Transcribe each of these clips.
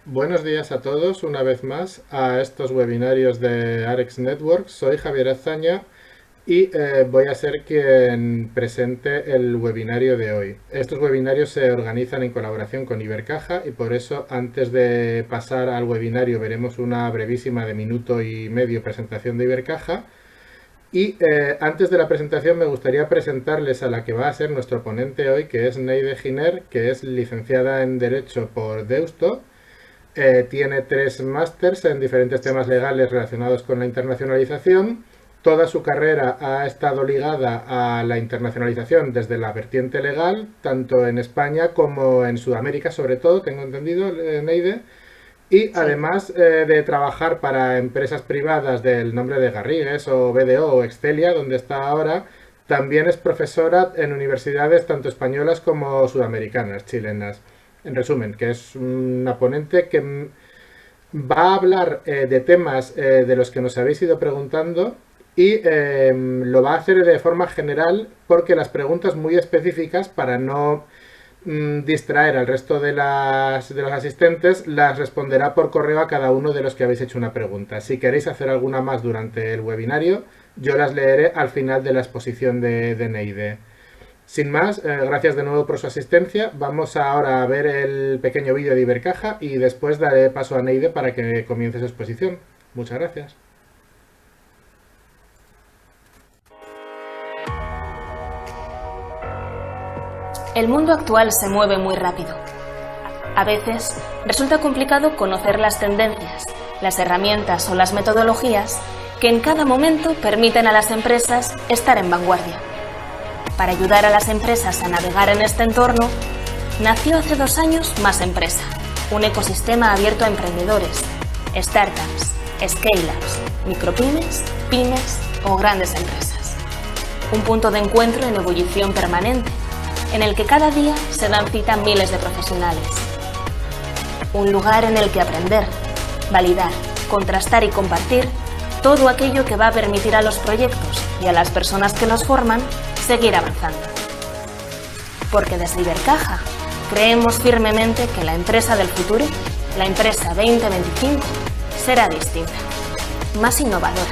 Buenos días a todos, una vez más, a estos webinarios de Arex Network. Soy Javier Azaña y voy a ser quien presente el webinario de hoy. Estos webinarios se organizan en colaboración con Ibercaja y por eso, antes de pasar al webinario, veremos una brevísima de minuto y medio presentación de Ibercaja. Y antes de la presentación me gustaría presentarles a la que va a ser nuestro ponente hoy, que es Neide Giner, que es licenciada en Derecho por Deusto. Tiene 3 másters en diferentes temas legales relacionados con la internacionalización. Toda su carrera ha estado ligada a la internacionalización desde la vertiente legal, tanto en España como en Sudamérica, sobre todo, tengo entendido, Neide. Y Sí, además de trabajar para empresas privadas del nombre de Garrigues o BDO o Excelia, donde está ahora, también es profesora en universidades tanto españolas como sudamericanas, chilenas. En resumen, que es una ponente que va a hablar de temas de los que nos habéis ido preguntando y lo va a hacer de forma general porque las preguntas muy específicas, para no distraer al resto de los asistentes, las responderá por correo a cada uno de los que habéis hecho una pregunta. Si queréis hacer alguna más durante el webinario, yo las leeré al final de la exposición de Neide. Sin más, gracias de nuevo por su asistencia. Vamos ahora a ver el pequeño vídeo de Ibercaja y después daré paso a Neide para que comience su exposición. Muchas gracias. El mundo actual se mueve muy rápido. A veces resulta complicado conocer las tendencias, las herramientas o las metodologías que en cada momento permiten a las empresas estar en vanguardia. Para ayudar a las empresas a navegar en este entorno, nació hace 2 años Más Empresa, un ecosistema abierto a emprendedores, startups, scale-ups, micropymes, pymes o grandes empresas. Un punto de encuentro en ebullición permanente, en el que cada día se dan cita miles de profesionales. Un lugar en el que aprender, validar, contrastar y compartir todo aquello que va a permitir a los proyectos y a las personas que los forman seguir avanzando. Porque desde Ibercaja creemos firmemente que la empresa del futuro, la empresa 2025, será distinta, más innovadora,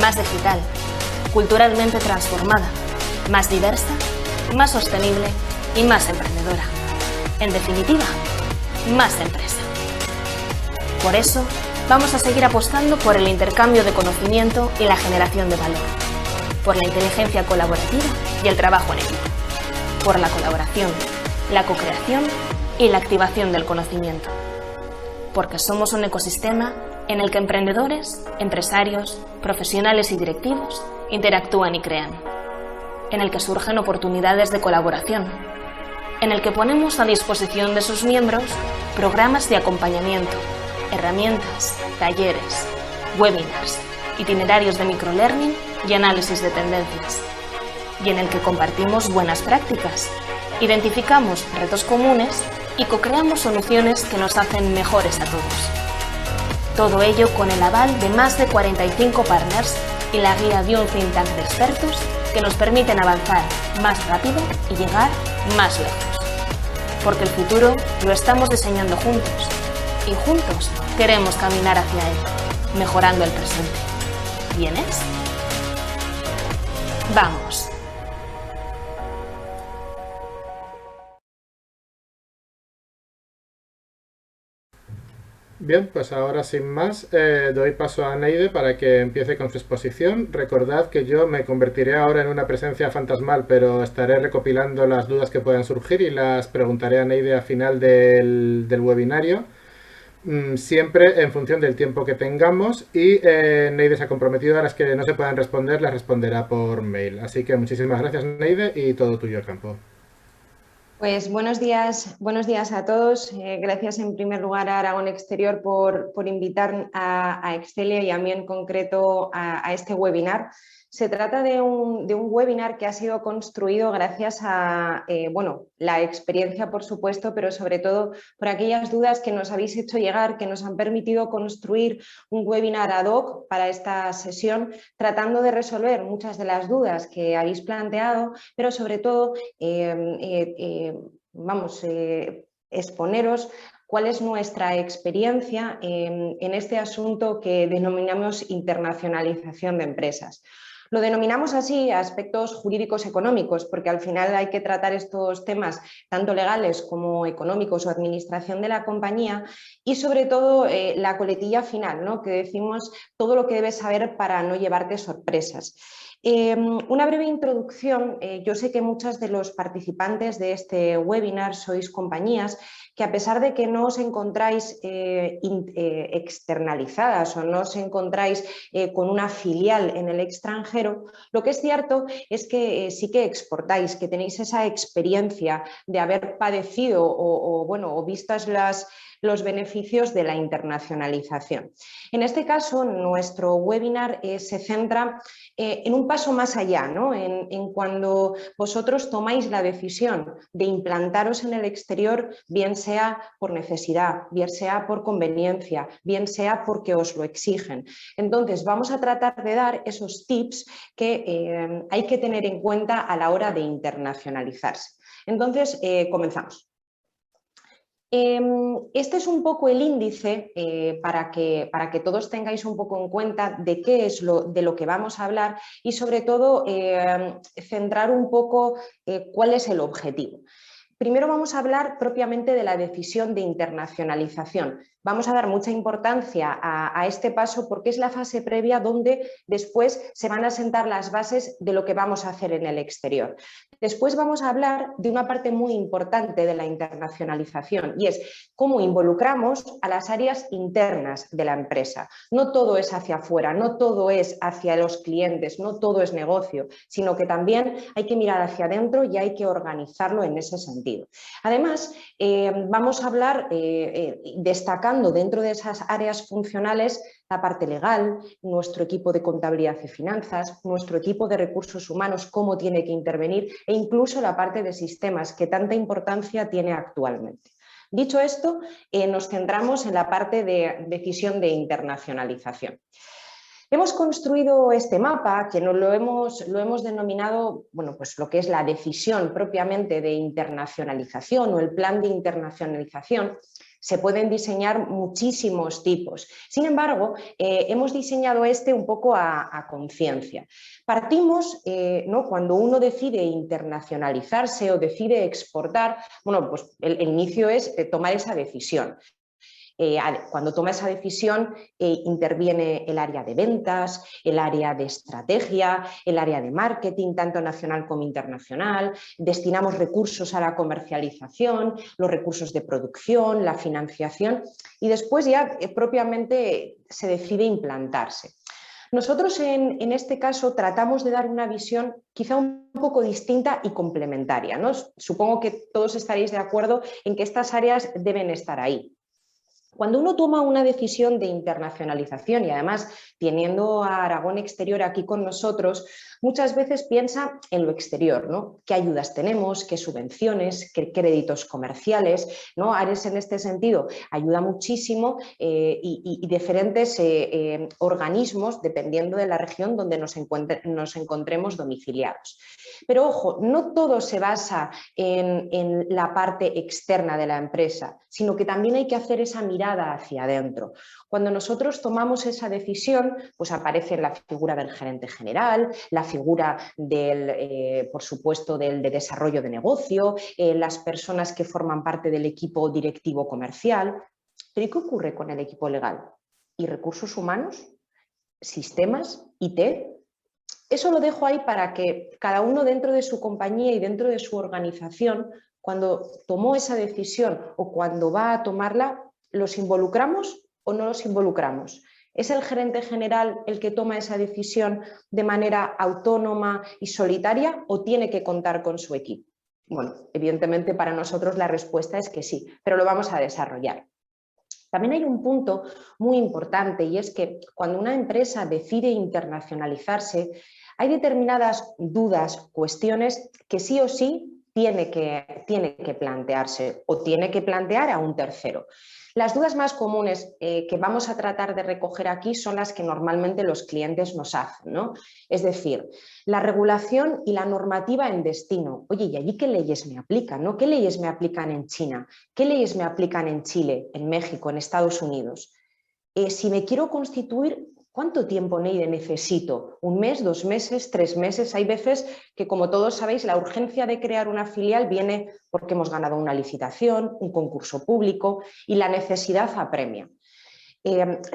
más digital, culturalmente transformada, más diversa, más sostenible y más emprendedora. En definitiva, más empresa. Por eso, vamos a seguir apostando por el intercambio de conocimiento y la generación de valor, por la inteligencia colaborativa y el trabajo en equipo, por la colaboración, la co-creación y la activación del conocimiento. Porque somos un ecosistema en el que emprendedores, empresarios, profesionales y directivos interactúan y crean, en el que surgen oportunidades de colaboración, en el que ponemos a disposición de sus miembros programas de acompañamiento, herramientas, talleres, webinars, itinerarios de microlearning y análisis de tendencias, y en el que compartimos buenas prácticas, identificamos retos comunes y co-creamos soluciones que nos hacen mejores a todos. Todo ello con el aval de más de 45 partners y la guía de un think tank de expertos que nos permiten avanzar más rápido y llegar más lejos. Porque el futuro lo estamos diseñando juntos y juntos queremos caminar hacia él, mejorando el presente. ¿Vienes? ¡Vamos! Bien, pues ahora sin más doy paso a Neide para que empiece con su exposición. Recordad que yo me convertiré ahora en una presencia fantasmal, pero estaré recopilando las dudas que puedan surgir y las preguntaré a Neide al final del webinario, siempre en función del tiempo que tengamos, y Neide se ha comprometido a las que no se puedan responder, las responderá por mail. Así que muchísimas gracias, Neide, y todo tuyo, campo. pues buenos días a todos. Gracias en primer lugar a Aragón Exterior por invitar a Excelia y a mí en concreto a este webinar. Se trata de un webinar que ha sido construido gracias a la experiencia, por supuesto, pero sobre todo por aquellas dudas que nos habéis hecho llegar, que nos han permitido construir un webinar ad hoc para esta sesión, tratando de resolver muchas de las dudas que habéis planteado, pero sobre todo exponeros cuál es nuestra experiencia en este asunto que denominamos internacionalización de empresas. Lo denominamos así a aspectos jurídicos económicos, porque al final hay que tratar estos temas tanto legales como económicos o administración de la compañía y sobre todo la coletilla final, ¿no? Que decimos todo lo que debes saber para no llevarte sorpresas. Una breve introducción. Yo sé que muchos de los participantes de este webinar sois compañías que, a pesar de que no os encontráis externalizadas o no os encontráis con una filial en el extranjero, lo que es cierto es que sí que exportáis, que tenéis esa experiencia de haber padecido o vistas los beneficios de la internacionalización. En este caso, nuestro webinar se centra en un paso más allá, ¿no? En cuando vosotros tomáis la decisión de implantaros en el exterior, bien sea por necesidad, bien sea por conveniencia, bien sea porque os lo exigen. Entonces, vamos a tratar de dar esos tips que hay que tener en cuenta a la hora de internacionalizarse. Entonces, comenzamos. Este es un poco el índice para que todos tengáis un poco en cuenta de qué es de lo que vamos a hablar y sobre todo centrar un poco cuál es el objetivo. Primero vamos a hablar propiamente de la decisión de internacionalización. Vamos a dar mucha importancia a este paso porque es la fase previa donde después se van a sentar las bases de lo que vamos a hacer en el exterior. Después vamos a hablar de una parte muy importante de la internacionalización y es cómo involucramos a las áreas internas de la empresa. No todo es hacia afuera, no todo es hacia los clientes, no todo es negocio, sino que también hay que mirar hacia adentro y hay que organizarlo en ese sentido. Además, vamos a hablar destacando dentro de esas áreas funcionales la parte legal, nuestro equipo de contabilidad y finanzas, nuestro equipo de recursos humanos, cómo tiene que intervenir e incluso la parte de sistemas que tanta importancia tiene actualmente. Dicho esto, nos centramos en la parte de decisión de internacionalización. Hemos construido este mapa que lo hemos denominado, bueno, pues lo que es la decisión propiamente de internacionalización o el plan de internacionalización. Se pueden diseñar muchísimos tipos. Sin embargo, hemos diseñado este un poco a conciencia. Partimos, ¿no? Cuando uno decide internacionalizarse o decide exportar, bueno, pues el inicio es tomar esa decisión. Cuando toma esa decisión interviene el área de ventas, el área de estrategia, el área de marketing, tanto nacional como internacional, destinamos recursos a la comercialización, los recursos de producción, la financiación y después ya propiamente se decide implantarse. Nosotros en este caso tratamos de dar una visión quizá un poco distinta y complementaria, ¿no? Supongo que todos estaréis de acuerdo en que estas áreas deben estar ahí. Cuando uno toma una decisión de internacionalización y además teniendo a Aragón Exterior aquí con nosotros, muchas veces piensa en lo exterior, ¿no? ¿Qué ayudas tenemos? ¿Qué subvenciones? ¿Qué créditos comerciales? ¿No? Ares en este sentido ayuda muchísimo y diferentes organismos dependiendo de la región donde nos encontremos domiciliados. Pero ojo, no todo se basa en la parte externa de la empresa, sino que también hay que hacer esa mirada hacia adentro. Cuando nosotros tomamos esa decisión, pues aparece la figura del gerente general, la figura por supuesto, del de desarrollo de negocio, las personas que forman parte del equipo directivo comercial. ¿Pero qué ocurre con el equipo legal? ¿Y recursos humanos? ¿Sistemas? ¿IT? Eso lo dejo ahí para que cada uno dentro de su compañía y dentro de su organización, cuando tomó esa decisión o cuando va a tomarla, ¿los involucramos o no los involucramos? ¿Es el gerente general el que toma esa decisión de manera autónoma y solitaria o tiene que contar con su equipo? Bueno, evidentemente para nosotros la respuesta es que sí, pero lo vamos a desarrollar. También hay un punto muy importante y es que cuando una empresa decide internacionalizarse, hay determinadas dudas, cuestiones que sí o sí tiene que plantearse o tiene que plantear a un tercero. Las dudas más comunes que vamos a tratar de recoger aquí son las que normalmente los clientes nos hacen, ¿no? Es decir, la regulación y la normativa en destino. Oye, ¿y allí qué leyes me aplican, ¿no? ¿Qué leyes me aplican en China? ¿Qué leyes me aplican en Chile, en México, en Estados Unidos? Si me quiero constituir, ¿cuánto tiempo necesito? ¿Un mes, 2 meses, 3 meses? Hay veces que, como todos sabéis, la urgencia de crear una filial viene porque hemos ganado una licitación, un concurso público y la necesidad apremia.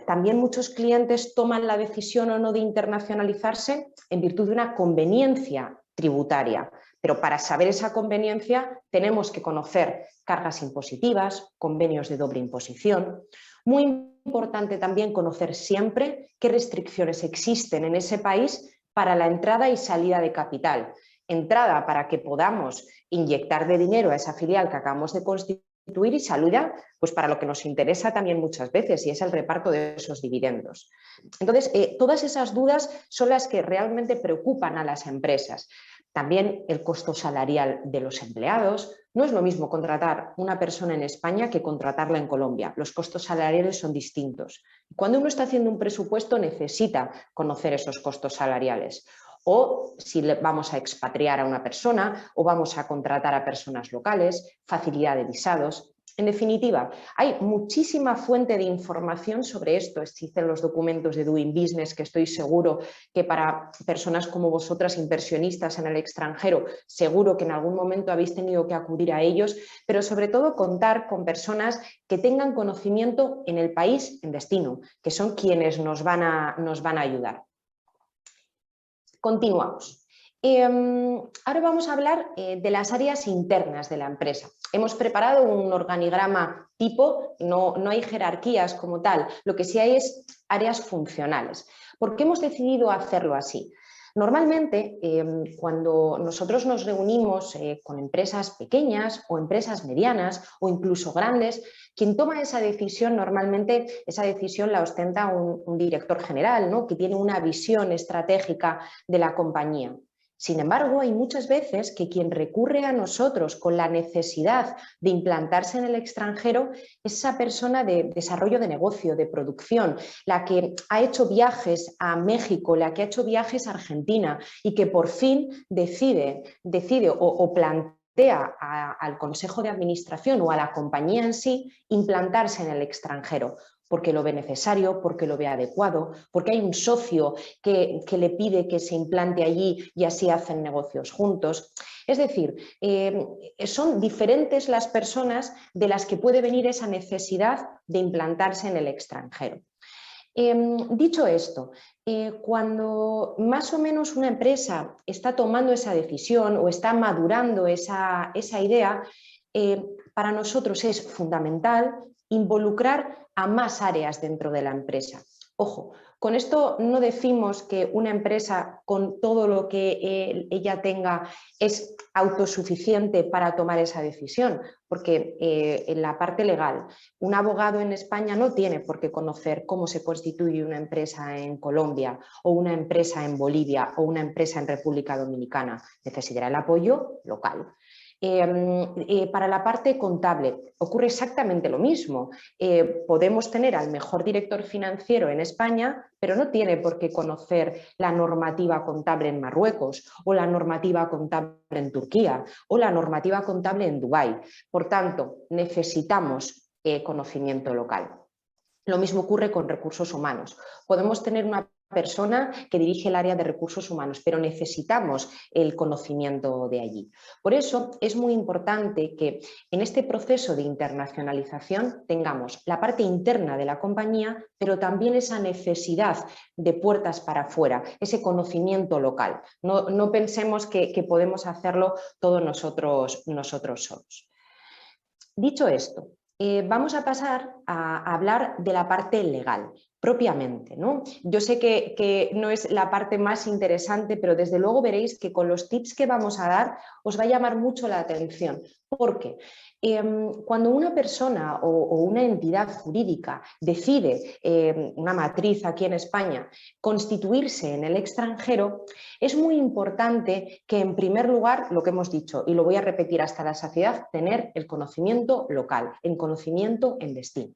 También muchos clientes toman la decisión o no de internacionalizarse en virtud de una conveniencia tributaria, pero para saber esa conveniencia tenemos que conocer cargas impositivas, convenios de doble imposición. Muy importante también conocer siempre qué restricciones existen en ese país para la entrada y salida de capital. Entrada para que podamos inyectar de dinero a esa filial que acabamos de constituir y salida pues para lo que nos interesa también muchas veces y es el reparto de esos dividendos. Entonces, todas esas dudas son las que realmente preocupan a las empresas. También el costo salarial de los empleados. No es lo mismo contratar una persona en España que contratarla en Colombia. Los costos salariales son distintos. Cuando uno está haciendo un presupuesto necesita conocer esos costos salariales. O si vamos a expatriar a una persona o vamos a contratar a personas locales, facilidad de visados. En definitiva, hay muchísima fuente de información sobre esto. Existen los documentos de Doing Business, que estoy seguro que para personas como vosotras, inversionistas en el extranjero, seguro que en algún momento habéis tenido que acudir a ellos, pero sobre todo contar con personas que tengan conocimiento en el país en destino, que son quienes nos van a ayudar. Continuamos. Ahora vamos a hablar de las áreas internas de la empresa. Hemos preparado un organigrama tipo, no hay jerarquías como tal, lo que sí hay es áreas funcionales. ¿Por qué hemos decidido hacerlo así? Normalmente, cuando nosotros nos reunimos con empresas pequeñas o empresas medianas o incluso grandes, quien toma esa decisión, normalmente esa decisión la ostenta un director general, ¿no? Que tiene una visión estratégica de la compañía. Sin embargo, hay muchas veces que quien recurre a nosotros con la necesidad de implantarse en el extranjero es esa persona de desarrollo de negocio, de producción, la que ha hecho viajes a México, la que ha hecho viajes a Argentina y que por fin decide o plantea al consejo de administración o a la compañía en sí implantarse en el extranjero. Porque lo ve necesario, porque lo ve adecuado, porque hay un socio que le pide que se implante allí y así hacen negocios juntos. Es decir, son diferentes las personas de las que puede venir esa necesidad de implantarse en el extranjero. Dicho esto, cuando más o menos una empresa está tomando esa decisión o está madurando esa idea, para nosotros es fundamental involucrar a más áreas dentro de la empresa. Ojo, con esto no decimos que una empresa con todo lo que ella tenga es autosuficiente para tomar esa decisión, porque en la parte legal, un abogado en España no tiene por qué conocer cómo se constituye una empresa en Colombia o una empresa en Bolivia o una empresa en República Dominicana. Necesitará el apoyo local. Para la parte contable ocurre exactamente lo mismo. Podemos tener al mejor director financiero en España, pero no tiene por qué conocer la normativa contable en Marruecos o la normativa contable en Turquía o la normativa contable en Dubái. Por tanto, necesitamos conocimiento local. Lo mismo ocurre con recursos humanos. Podemos tener una persona que dirige el área de recursos humanos, pero necesitamos el conocimiento de allí. Por eso es muy importante que en este proceso de internacionalización tengamos la parte interna de la compañía, pero también esa necesidad de puertas para afuera, ese conocimiento local. No pensemos que podemos hacerlo todos nosotros solos. Dicho esto, vamos a pasar a hablar de la parte legal. propiamente, ¿no? Yo sé que no es la parte más interesante, pero desde luego veréis que con los tips que vamos a dar os va a llamar mucho la atención. ¿Por qué? Cuando una persona o una entidad jurídica decide, una matriz aquí en España, constituirse en el extranjero, es muy importante que en primer lugar, lo que hemos dicho, y lo voy a repetir hasta la saciedad, tener el conocimiento local, el conocimiento en destino.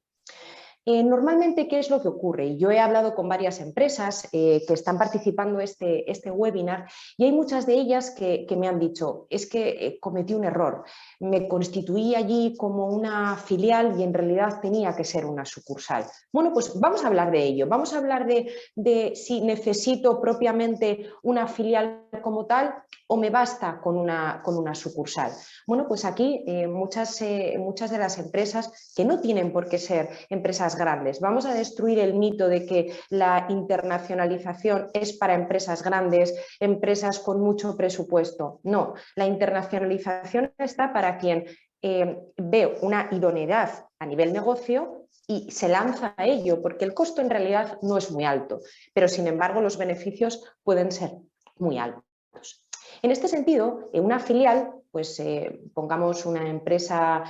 Normalmente, ¿qué es lo que ocurre? Yo he hablado con varias empresas que están participando este webinar y hay muchas de ellas que me han dicho, es que cometí un error, me constituí allí como una filial y en realidad tenía que ser una sucursal. Bueno, pues vamos a hablar de ello, vamos a hablar de si necesito propiamente una filial como tal o me basta con una sucursal. Bueno, pues aquí muchas de las empresas que no tienen por qué ser empresas grandes. Vamos a destruir el mito de que la internacionalización es para empresas grandes, empresas con mucho presupuesto. No, la internacionalización está para quien ve una idoneidad a nivel negocio y se lanza a ello, porque el costo en realidad no es muy alto, pero sin embargo los beneficios pueden ser muy altos. En este sentido, una filial, pues pongamos una empresa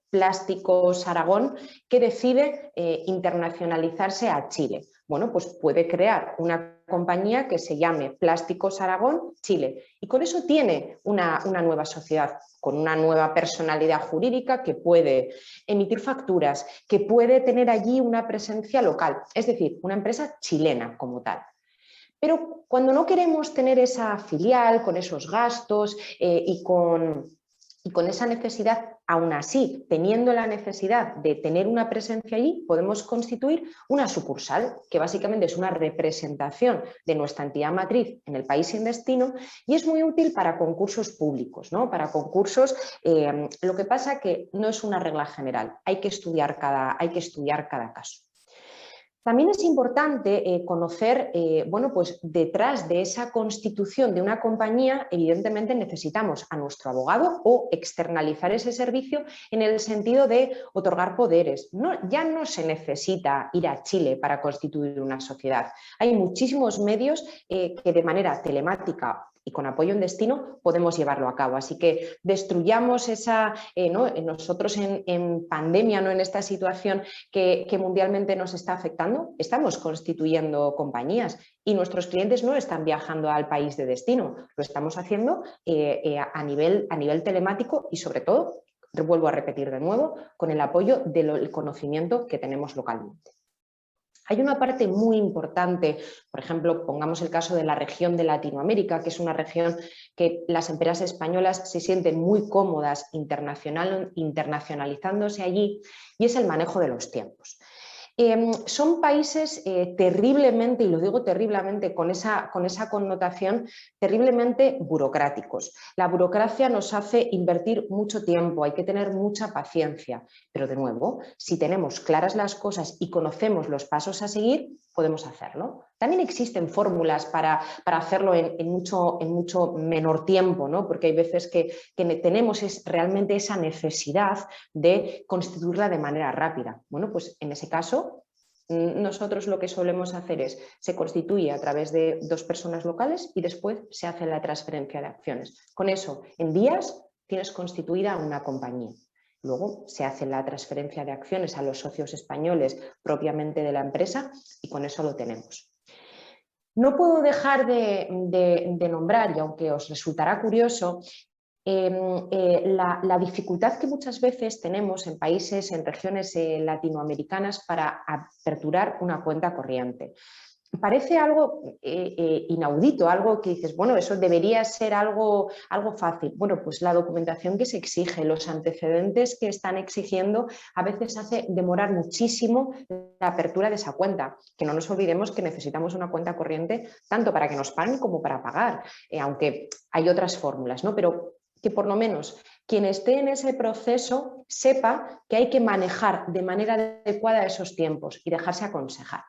Plásticos Aragón, que decide internacionalizarse a Chile. Bueno, pues puede crear una compañía que se llame Plásticos Aragón Chile y con eso tiene una nueva sociedad, con una nueva personalidad jurídica que puede emitir facturas, que puede tener allí una presencia local, es decir, una empresa chilena como tal. Pero cuando no queremos tener esa filial con esos gastos y con esa necesidad, aún así, teniendo la necesidad de tener una presencia allí, podemos constituir una sucursal, que básicamente es una representación de nuestra entidad matriz en el país sin destino y es muy útil para concursos públicos, ¿no? Para concursos, lo que pasa que no es una regla general, hay que estudiar cada caso. También es importante conocer, bueno, pues detrás de esa constitución de una compañía, evidentemente necesitamos a nuestro abogado o externalizar ese servicio en el sentido de otorgar poderes. Ya no se necesita ir a Chile para constituir una sociedad. Hay muchísimos medios que de manera telemática y con apoyo en destino podemos llevarlo a cabo. Así que destruyamos esa, ¿no? Nosotros en pandemia, ¿no? En esta situación que mundialmente nos está afectando, estamos constituyendo compañías y nuestros clientes no están viajando al país de destino, lo estamos haciendo a nivel telemático y sobre todo, vuelvo a repetir de nuevo, con el apoyo del conocimiento que tenemos localmente. Hay una parte muy importante, por ejemplo, pongamos el caso de la región de Latinoamérica, que es una región que las empresas españolas se sienten muy cómodas internacionalizándose allí, y es el manejo de los tiempos. Son países terriblemente, y lo digo terriblemente con esa connotación, terriblemente burocráticos. La burocracia nos hace invertir mucho tiempo, hay que tener mucha paciencia, pero de nuevo, si tenemos claras las cosas y conocemos los pasos a seguir, podemos hacerlo. También existen fórmulas para hacerlo en mucho menor tiempo, ¿no? Porque hay veces que tenemos realmente esa necesidad de constituirla de manera rápida. Bueno, pues en ese caso, nosotros lo que solemos hacer es, se constituye a través de 2 personas locales y después se hace la transferencia de acciones. Con eso, en días tienes constituida una compañía. Luego se hace la transferencia de acciones a los socios españoles propiamente de la empresa y con eso lo tenemos. No puedo dejar de nombrar, y aunque os resultará curioso, la dificultad que muchas veces tenemos en países, en regiones latinoamericanas para aperturar una cuenta corriente. Parece algo inaudito, algo que dices, bueno, eso debería ser algo fácil. Bueno, pues la documentación que se exige, los antecedentes que están exigiendo, a veces hace demorar muchísimo la apertura de esa cuenta. Que no nos olvidemos que necesitamos una cuenta corriente tanto para que nos paguen como para pagar, aunque hay otras fórmulas, ¿no? Pero que por lo menos quien esté en ese proceso sepa que hay que manejar de manera adecuada esos tiempos y dejarse aconsejar.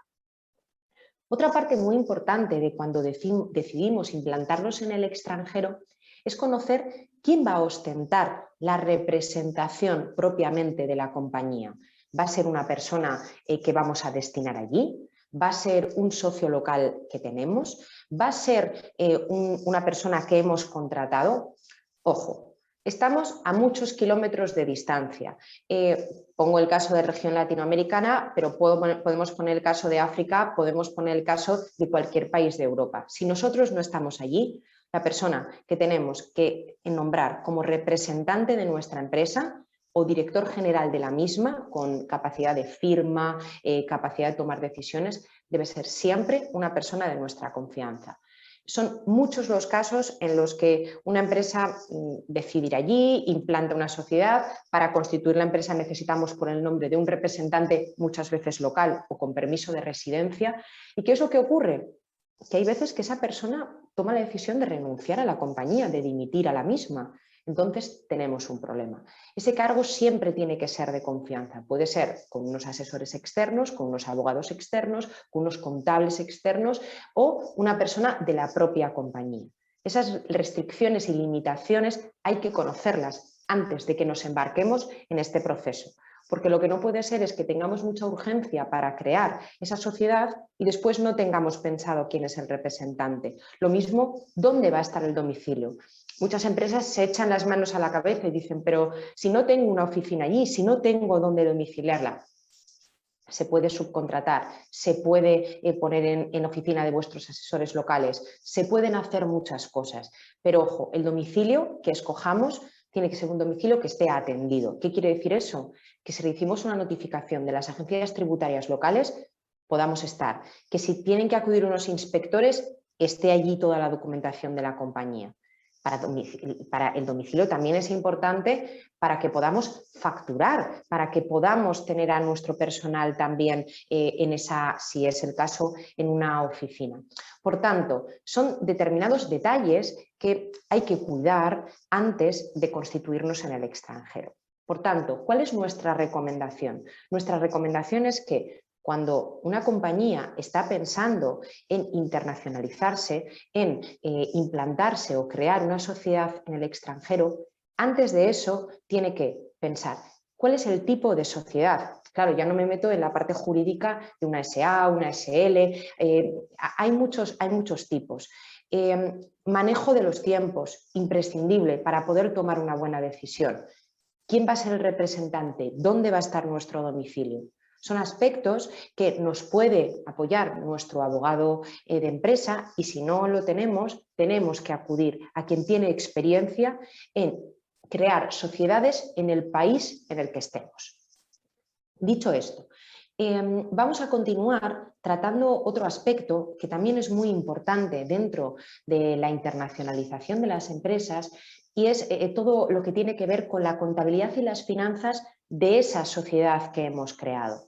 Otra parte muy importante de cuando decidimos implantarnos en el extranjero es conocer quién va a ostentar la representación propiamente de la compañía. ¿Va a ser una persona que vamos a destinar allí? ¿Va a ser un socio local que tenemos? ¿Va a ser una persona que hemos contratado? Ojo, estamos a muchos kilómetros de distancia. Pongo el caso de región latinoamericana, pero podemos poner el caso de África, podemos poner el caso de cualquier país de Europa. Si nosotros no estamos allí, la persona que tenemos que nombrar como representante de nuestra empresa o director general de la misma, con capacidad de firma, capacidad de tomar decisiones, debe ser siempre una persona de nuestra confianza. Son muchos los casos en los que una empresa decide ir allí, implanta una sociedad. Para constituir la empresa necesitamos poner el nombre de un representante, muchas veces local o con permiso de residencia. ¿Y qué es lo que ocurre? Que hay veces que esa persona toma la decisión de renunciar a la compañía, de dimitir a la misma. Entonces tenemos un problema. Ese cargo siempre tiene que ser de confianza. Puede ser con unos asesores externos, con unos abogados externos, con unos contables externos o una persona de la propia compañía. Esas restricciones y limitaciones hay que conocerlas antes de que nos embarquemos en este proceso. Porque lo que no puede ser es que tengamos mucha urgencia para crear esa sociedad y después no tengamos pensado quién es el representante. Lo mismo, ¿dónde va a estar el domicilio? Muchas empresas se echan las manos a la cabeza y dicen, pero si no tengo una oficina allí, si no tengo dónde domiciliarla, se puede subcontratar, se puede poner en oficina de vuestros asesores locales, se pueden hacer muchas cosas, pero ojo, el domicilio que escojamos tiene que ser un domicilio que esté atendido. ¿Qué quiere decir eso? Que si recibimos una notificación de las agencias tributarias locales, podamos estar. Que si tienen que acudir unos inspectores, esté allí toda la documentación de la compañía. Para el domicilio también es importante para que podamos facturar, para que podamos tener a nuestro personal también si es el caso, en una oficina. Por tanto, son determinados detalles que hay que cuidar antes de constituirnos en el extranjero. Por tanto, ¿cuál es nuestra recomendación? Nuestra recomendación es que cuando una compañía está pensando en internacionalizarse, en implantarse o crear una sociedad en el extranjero, antes de eso tiene que pensar cuál es el tipo de sociedad. Claro, ya no me meto en la parte jurídica de una SA, una SL, hay muchos tipos. Manejo de los tiempos, imprescindible para poder tomar una buena decisión. ¿Quién va a ser el representante? ¿Dónde va a estar nuestro domicilio? Son aspectos que nos puede apoyar nuestro abogado de empresa y si no lo tenemos, tenemos que acudir a quien tiene experiencia en crear sociedades en el país en el que estemos. Dicho esto, vamos a continuar tratando otro aspecto que también es muy importante dentro de la internacionalización de las empresas y es todo lo que tiene que ver con la contabilidad y las finanzas de esa sociedad que hemos creado.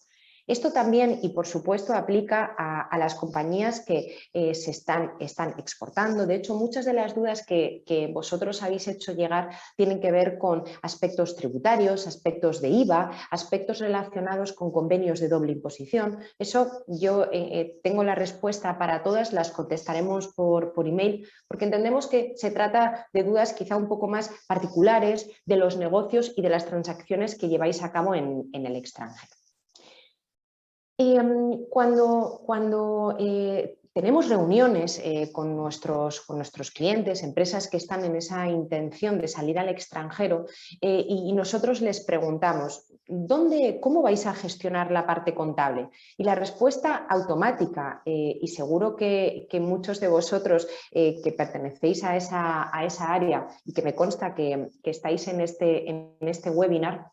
Esto también, y por supuesto, aplica a las compañías que se están exportando. De hecho, muchas de las dudas que vosotros habéis hecho llegar tienen que ver con aspectos tributarios, aspectos de IVA, aspectos relacionados con convenios de doble imposición. Eso yo tengo la respuesta para todas, las contestaremos por email, porque entendemos que se trata de dudas quizá un poco más particulares de los negocios y de las transacciones que lleváis a cabo en el extranjero. Cuando tenemos reuniones con nuestros clientes, empresas que están en esa intención de salir al extranjero y nosotros les preguntamos, ¿cómo vais a gestionar la parte contable? Y la respuesta automática, y seguro que muchos de vosotros que pertenecéis a esa área y que me consta que estáis en este webinar,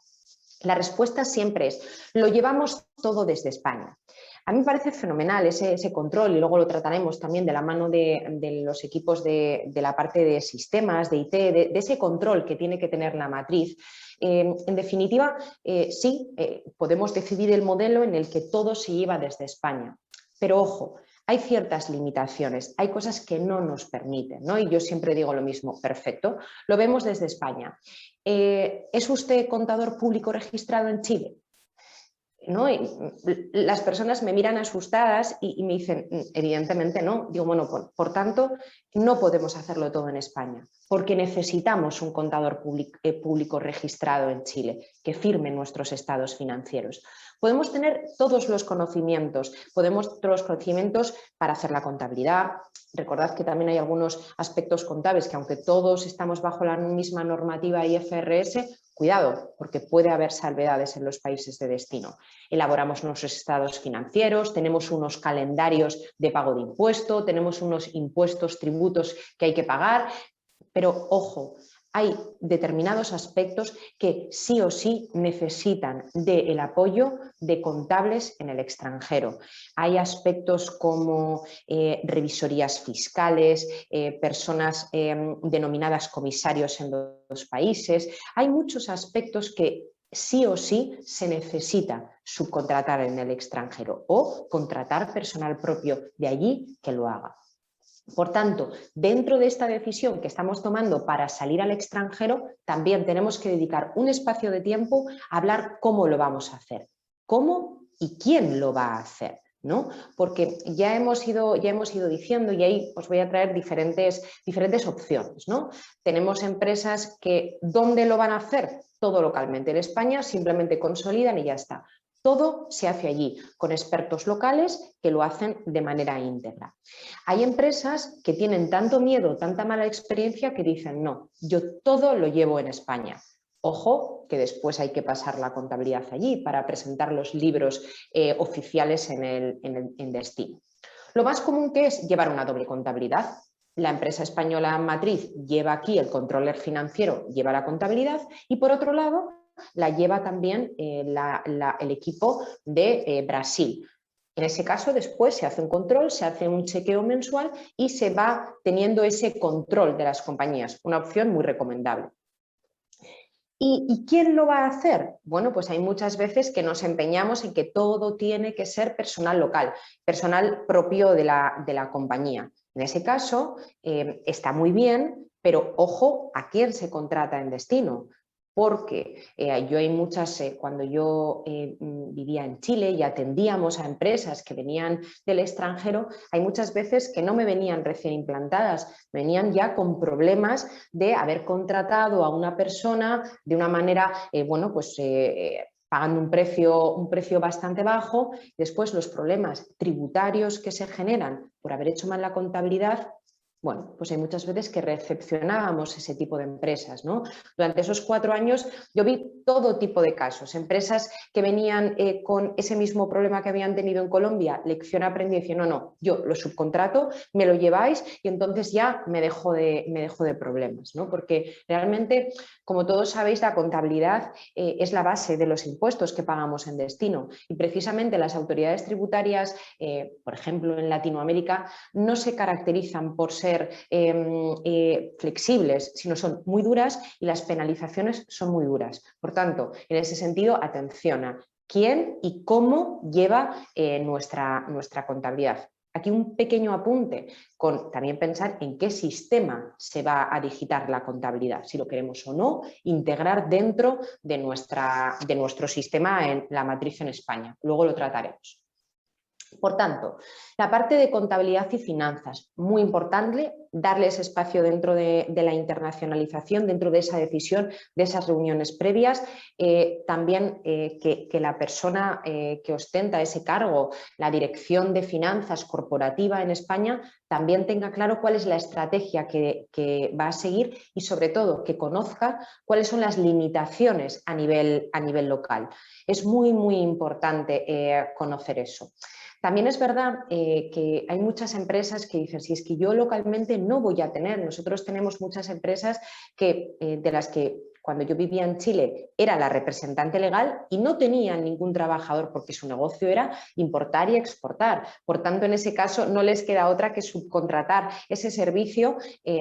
la respuesta siempre es, lo llevamos todo desde España. A mí me parece fenomenal ese control y luego lo trataremos también de la mano de los equipos de la parte de sistemas, de IT, de ese control que tiene que tener la matriz. En definitiva, sí, podemos decidir el modelo en el que todo se lleva desde España, pero ojo, hay ciertas limitaciones, hay cosas que no nos permiten, ¿no? Y yo siempre digo lo mismo, perfecto, lo vemos desde España. ¿Es usted contador público registrado en Chile? ¿no? Y las personas me miran asustadas y me dicen, evidentemente no. Digo, bueno, por tanto, no podemos hacerlo todo en España, porque necesitamos un contador público registrado en Chile que firme nuestros estados financieros. Podemos tener todos los conocimientos, para hacer la contabilidad. Recordad que también hay algunos aspectos contables que, aunque todos estamos bajo la misma normativa IFRS, cuidado, porque puede haber salvedades en los países de destino. Elaboramos nuestros estados financieros, tenemos unos calendarios de pago de impuesto, tenemos unos impuestos, tributos que hay que pagar, pero ojo, hay determinados aspectos que sí o sí necesitan del apoyo de contables en el extranjero. Hay aspectos como revisorías fiscales, personas denominadas comisarios en los países. Hay muchos aspectos que sí o sí se necesita subcontratar en el extranjero o contratar personal propio de allí que lo haga. Por tanto, dentro de esta decisión que estamos tomando para salir al extranjero, también tenemos que dedicar un espacio de tiempo a hablar cómo lo vamos a hacer, cómo y quién lo va a hacer, ¿no? Porque ya hemos ido diciendo, y ahí os voy a traer diferentes opciones, ¿no? Tenemos empresas que, ¿dónde lo van a hacer? Todo localmente. En España simplemente consolidan y ya está. Todo se hace allí, con expertos locales que lo hacen de manera íntegra. Hay empresas que tienen tanto miedo, tanta mala experiencia, que dicen, no, yo todo lo llevo en España. Ojo, que después hay que pasar la contabilidad allí para presentar los libros oficiales en destino. Lo más común que es llevar una doble contabilidad. La empresa española matriz lleva aquí el controller financiero, lleva la contabilidad, y por otro lado la lleva también el equipo de Brasil. En ese caso, después se hace un control, se hace un chequeo mensual y se va teniendo ese control de las compañías, una opción muy recomendable. ¿Y quién lo va a hacer? Bueno, pues hay muchas veces que nos empeñamos en que todo tiene que ser personal local, personal propio de la compañía. En ese caso, está muy bien, pero ojo a quién se contrata en destino. Porque cuando yo vivía en Chile y atendíamos a empresas que venían del extranjero, hay muchas veces que no me venían recién implantadas, venían ya con problemas de haber contratado a una persona de una manera, pagando un precio bastante bajo. Después los problemas tributarios que se generan por haber hecho mal la contabilidad. Bueno, pues hay muchas veces que recepcionábamos ese tipo de empresas, ¿no? Durante esos 4 años yo vi todo tipo de casos, empresas que venían con ese mismo problema que habían tenido en Colombia, lección aprendida, y decían, no, yo lo subcontrato, me lo lleváis y entonces ya me dejo de problemas, ¿no? Porque realmente, como todos sabéis, la contabilidad es la base de los impuestos que pagamos en destino, y precisamente las autoridades tributarias, por ejemplo en Latinoamérica, no se caracterizan por ser flexibles, sino son muy duras y las penalizaciones son muy duras. Por tanto, en ese sentido, atención a quién y cómo lleva nuestra contabilidad. Aquí un pequeño apunte con también pensar en qué sistema se va a digitar la contabilidad, si lo queremos o no integrar dentro de nuestro sistema en la matriz en España. Luego lo trataremos. Por tanto, la parte de contabilidad y finanzas, muy importante, darle ese espacio dentro de la internacionalización, dentro de esa decisión, de esas reuniones previas. También que la persona que ostenta ese cargo, la dirección de finanzas corporativa en España, también tenga claro cuál es la estrategia que va a seguir y, sobre todo, que conozca cuáles son las limitaciones a nivel local. Es muy, muy importante conocer eso. También es verdad que hay muchas empresas que dicen, si es que yo localmente no voy a tener, nosotros tenemos muchas empresas de las que cuando yo vivía en Chile era la representante legal y no tenían ningún trabajador porque su negocio era importar y exportar. Por tanto, en ese caso no les queda otra que subcontratar ese servicio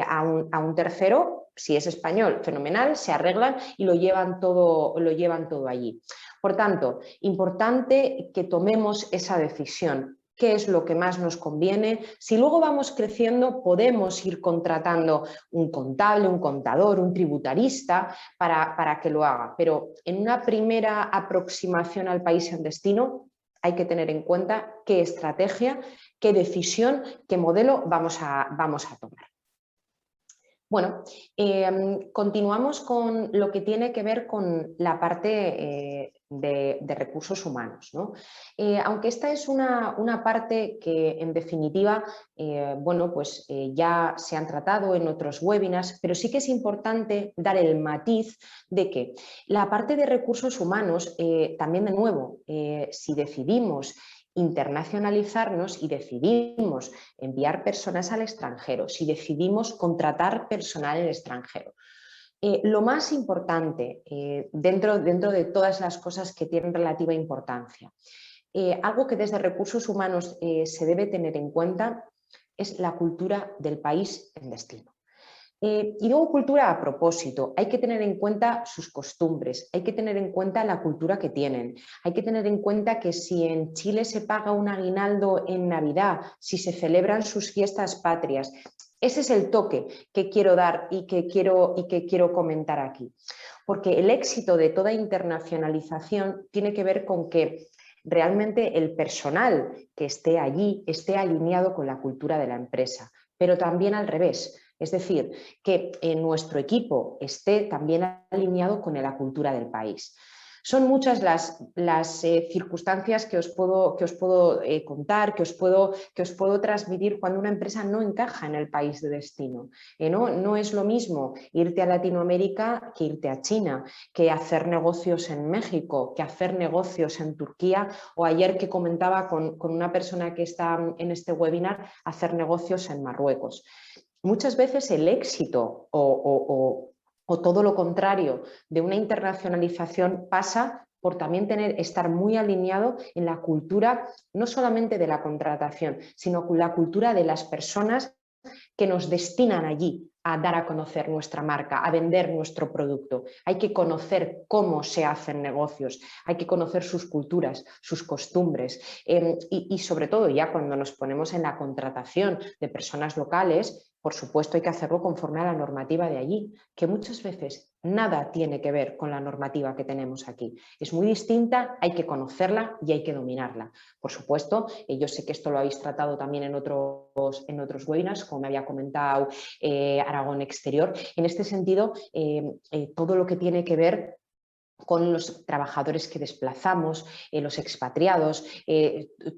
a un tercero. Si es español, fenomenal, se arreglan y lo llevan todo allí. Por tanto, importante que tomemos esa decisión. qué es lo que más nos conviene. Si luego vamos creciendo, podemos ir contratando un contable, un contador, un tributarista para que lo haga. Pero en una primera aproximación al país en destino, hay que tener en cuenta qué estrategia, qué decisión, qué modelo vamos a tomar. Bueno, continuamos con lo que tiene que ver con la parte de recursos humanos, ¿no? Aunque esta es una parte que en definitiva bueno, pues, ya se han tratado en otros webinars, pero sí que es importante dar el matiz de que la parte de recursos humanos también, de nuevo, si decidimos internacionalizarnos y decidimos enviar personas al extranjero, si decidimos contratar personal en el extranjero. Lo más importante dentro de todas las cosas que tienen relativa importancia, algo que desde recursos humanos se debe tener en cuenta es la cultura del país en destino. Y luego cultura a propósito, hay que tener en cuenta sus costumbres, hay que tener en cuenta la cultura que tienen, hay que tener en cuenta que si en Chile se paga un aguinaldo en Navidad, si se celebran sus fiestas patrias, ese es el toque que quiero dar y que quiero comentar aquí. Porque el éxito de toda internacionalización tiene que ver con que realmente el personal que esté allí esté alineado con la cultura de la empresa, pero también al revés. Es decir, que nuestro equipo esté también alineado con la cultura del país. Son muchas las circunstancias que os puedo contar, que os puedo transmitir cuando una empresa no encaja en el país de destino. No es lo mismo irte a Latinoamérica que irte a China, que hacer negocios en México, que hacer negocios en Turquía, o ayer que comentaba con una persona que está en este webinar, hacer negocios en Marruecos. Muchas veces el éxito o todo lo contrario de una internacionalización pasa por también estar muy alineado en la cultura, no solamente de la contratación, sino con la cultura de las personas que nos destinan allí a dar a conocer nuestra marca, a vender nuestro producto. Hay que conocer cómo se hacen negocios, hay que conocer sus culturas, sus costumbres y sobre todo ya cuando nos ponemos en la contratación de personas locales, por supuesto hay que hacerlo conforme a la normativa de allí, que muchas veces nada tiene que ver con la normativa que tenemos aquí. Es muy distinta, hay que conocerla y hay que dominarla. Por supuesto, yo sé que esto lo habéis tratado también en otros webinars, como me había comentado Aragón Exterior. En este sentido, todo lo que tiene que ver con los trabajadores que desplazamos, los expatriados,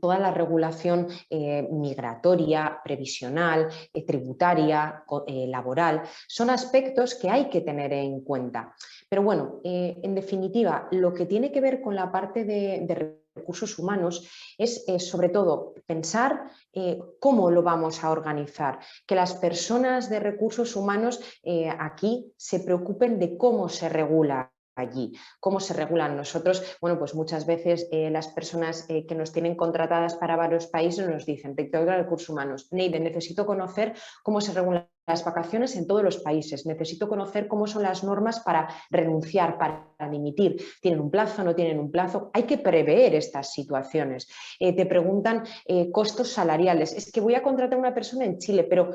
toda la regulación migratoria, previsional, tributaria, laboral, son aspectos que hay que tener en cuenta. Pero bueno, en definitiva, lo que tiene que ver con la parte de recursos humanos es sobre todo pensar cómo lo vamos a organizar, que las personas de recursos humanos aquí se preocupen de cómo se regula allí. ¿Cómo se regulan nosotros? Bueno, pues muchas veces las personas que nos tienen contratadas para varios países nos dicen, director de recursos humanos, Neide, necesito conocer cómo se regulan las vacaciones en todos los países, necesito conocer cómo son las normas para renunciar, para dimitir, ¿tienen un plazo, no tienen un plazo? Hay que prever estas situaciones. Te preguntan costos salariales, es que voy a contratar a una persona en Chile, pero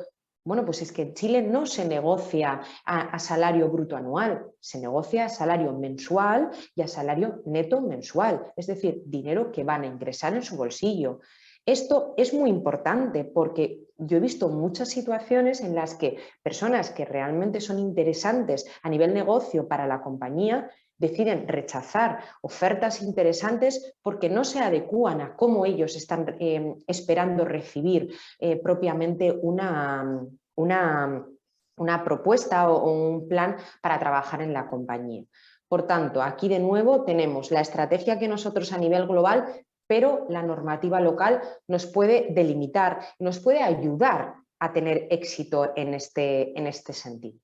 bueno, pues es que en Chile no se negocia a salario bruto anual, se negocia a salario mensual y a salario neto mensual, es decir, dinero que van a ingresar en su bolsillo. Esto es muy importante porque yo he visto muchas situaciones en las que personas que realmente son interesantes a nivel negocio para la compañía deciden rechazar ofertas interesantes porque no se adecúan a cómo ellos están esperando recibir propiamente una propuesta o un plan para trabajar en la compañía. Por tanto, aquí de nuevo tenemos la estrategia que nosotros a nivel global, pero la normativa local nos puede delimitar, nos puede ayudar a tener éxito en este sentido.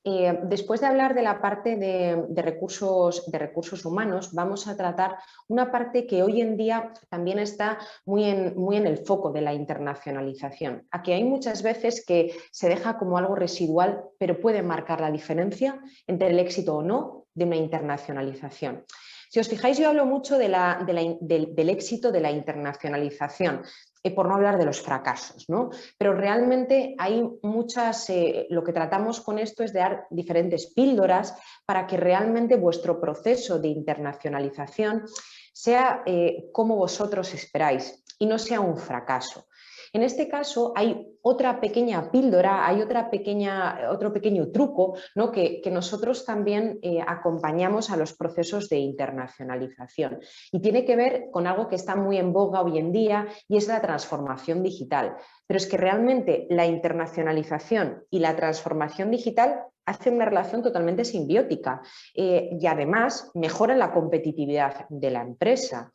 Después de hablar de la parte de recursos humanos, vamos a tratar una parte que hoy en día también está muy en el foco de la internacionalización. Aquí hay muchas veces que se deja como algo residual, pero puede marcar la diferencia entre el éxito o no de una internacionalización. Si os fijáis, yo hablo mucho del éxito de la internacionalización, por no hablar de los fracasos, ¿no? Pero realmente hay muchas, lo que tratamos con esto es de dar diferentes píldoras para que realmente vuestro proceso de internacionalización sea como vosotros esperáis y no sea un fracaso. En este caso hay otra pequeña píldora, hay otro pequeño truco, ¿no? que nosotros también acompañamos a los procesos de internacionalización y tiene que ver con algo que está muy en boga hoy en día y es la transformación digital. Pero es que realmente la internacionalización y la transformación digital hacen una relación totalmente simbiótica y además mejoran la competitividad de la empresa.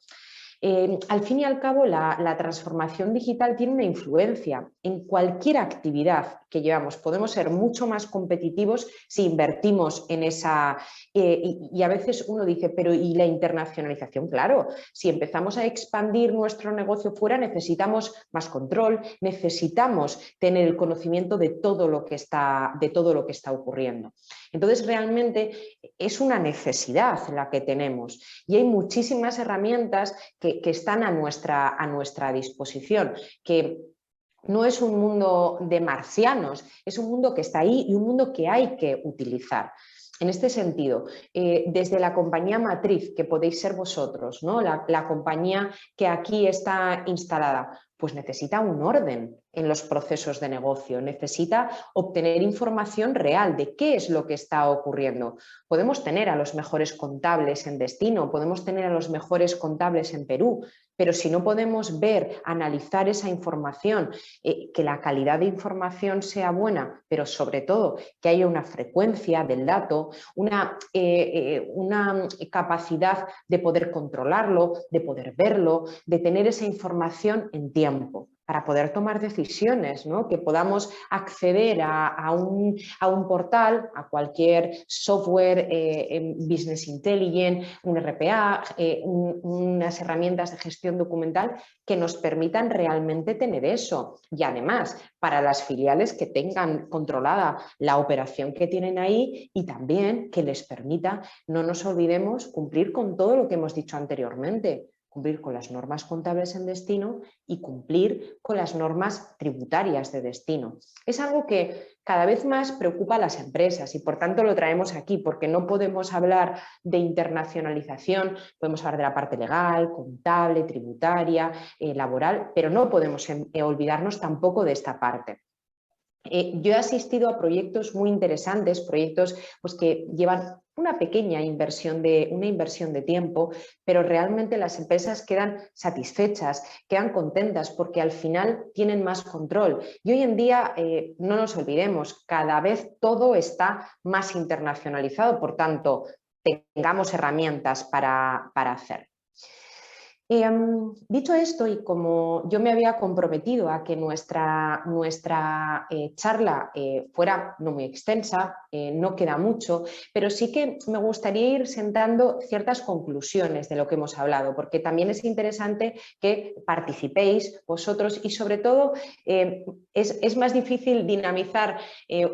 Al fin y al cabo, la transformación digital tiene una influencia en cualquier actividad que llevamos. Podemos ser mucho más competitivos si invertimos en esa... y a veces uno dice, pero ¿y la internacionalización? Claro, si empezamos a expandir nuestro negocio fuera, necesitamos más control, necesitamos tener el conocimiento de todo lo que está ocurriendo. Entonces, realmente es una necesidad la que tenemos y hay muchísimas herramientas que están a nuestra disposición, que no es un mundo de marcianos, es un mundo que está ahí y un mundo que hay que utilizar. En este sentido, desde la compañía matriz, que podéis ser vosotros, ¿no? La compañía que aquí está instalada, pues necesita un orden en los procesos de negocio, necesita obtener información real de qué es lo que está ocurriendo. Podemos tener a los mejores contables en destino, podemos tener a los mejores contables en Perú, pero si no podemos ver, analizar esa información, que la calidad de información sea buena, pero sobre todo que haya una frecuencia del dato, una capacidad de poder controlarlo, de poder verlo, de tener esa información en tiempo para poder tomar decisiones, ¿no? Que podamos acceder a un portal, a cualquier software, Business Intelligence, un RPA, unas herramientas de gestión documental que nos permitan realmente tener eso. Y además, para las filiales que tengan controlada la operación que tienen ahí y también que les permita, no nos olvidemos, cumplir con todo lo que hemos dicho anteriormente, cumplir con las normas contables en destino y cumplir con las normas tributarias de destino. Es algo que cada vez más preocupa a las empresas y por tanto lo traemos aquí, porque no podemos hablar de internacionalización, podemos hablar de la parte legal, contable, tributaria, laboral, pero no podemos olvidarnos tampoco de esta parte. Yo he asistido a proyectos muy interesantes, proyectos pues, que llevan una pequeña inversión de tiempo, pero realmente las empresas quedan satisfechas, quedan contentas porque al final tienen más control. Y hoy en día, no nos olvidemos, cada vez todo está más internacionalizado, por tanto, tengamos herramientas para hacer. Dicho esto, y como yo me había comprometido a que nuestra charla fuera no muy extensa, no queda mucho, pero sí que me gustaría ir sentando ciertas conclusiones de lo que hemos hablado, porque también es interesante que participéis vosotros y sobre todo es más difícil dinamizar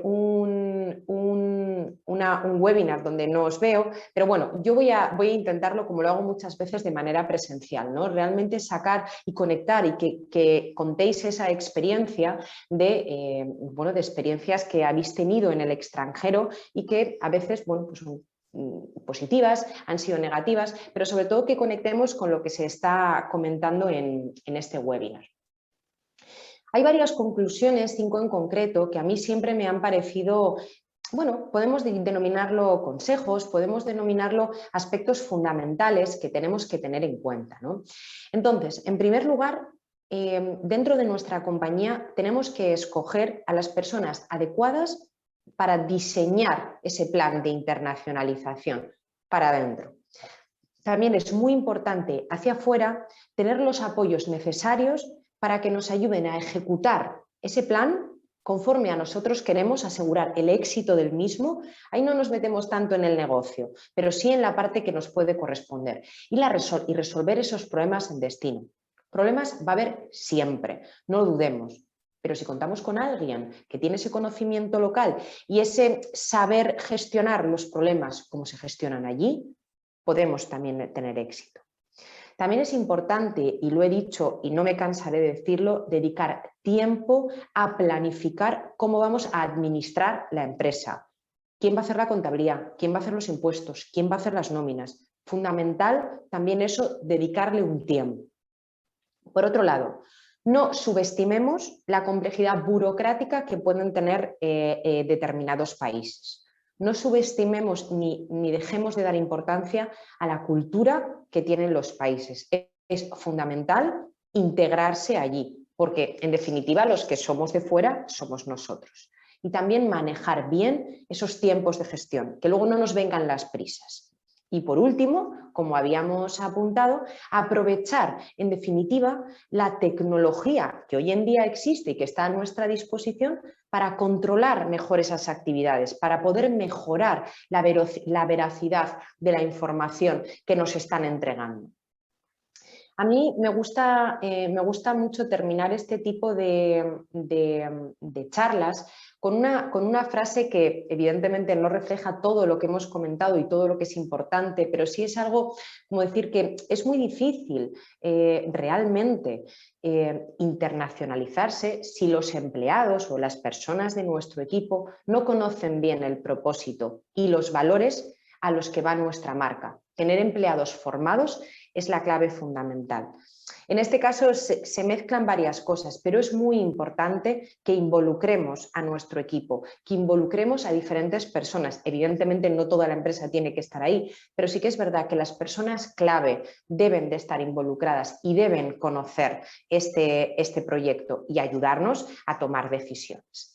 un webinar donde no os veo, pero bueno, yo voy a intentarlo como lo hago muchas veces de manera presencial, ¿no? Realmente sacar y conectar y que contéis esa experiencia de experiencias que habéis tenido en el extranjero y que a veces, bueno, pues son positivas, han sido negativas, pero sobre todo que conectemos con lo que se está comentando en este webinar. Hay varias conclusiones, 5 en concreto, que a mí siempre me han parecido, bueno, podemos denominarlo consejos, podemos denominarlo aspectos fundamentales que tenemos que tener en cuenta, ¿no? Entonces, en primer lugar, dentro de nuestra compañía tenemos que escoger a las personas adecuadas para diseñar ese plan de internacionalización para adentro. También es muy importante hacia afuera tener los apoyos necesarios para que nos ayuden a ejecutar ese plan conforme a nosotros queremos asegurar el éxito del mismo. Ahí no nos metemos tanto en el negocio, pero sí en la parte que nos puede corresponder y resolver esos problemas en destino. Problemas va a haber siempre, no lo dudemos, pero si contamos con alguien que tiene ese conocimiento local y ese saber gestionar los problemas como se gestionan allí, podemos también tener éxito. También es importante, y lo he dicho y no me cansaré de decirlo, dedicar tiempo a planificar cómo vamos a administrar la empresa. ¿Quién va a hacer la contabilidad? ¿Quién va a hacer los impuestos? ¿Quién va a hacer las nóminas? Fundamental también eso, dedicarle un tiempo. Por otro lado, no subestimemos la complejidad burocrática que pueden tener determinados países. No subestimemos ni dejemos de dar importancia a la cultura que tienen los países. Es fundamental integrarse allí, porque en definitiva los que somos de fuera somos nosotros. Y también manejar bien esos tiempos de gestión, que luego no nos vengan las prisas. Y por último, como habíamos apuntado, aprovechar en definitiva la tecnología que hoy en día existe y que está a nuestra disposición para controlar mejor esas actividades, para poder mejorar la veracidad de la información que nos están entregando. A mí me gusta mucho terminar este tipo de charlas con una frase que evidentemente no refleja todo lo que hemos comentado y todo lo que es importante, pero sí es algo como decir que es muy difícil realmente internacionalizarse si los empleados o las personas de nuestro equipo no conocen bien el propósito y los valores a los que va nuestra marca. Tener empleados formados es la clave fundamental. En este caso se mezclan varias cosas, pero es muy importante que involucremos a nuestro equipo, que involucremos a diferentes personas. Evidentemente no toda la empresa tiene que estar ahí, pero sí que es verdad que las personas clave deben de estar involucradas y deben conocer este proyecto y ayudarnos a tomar decisiones.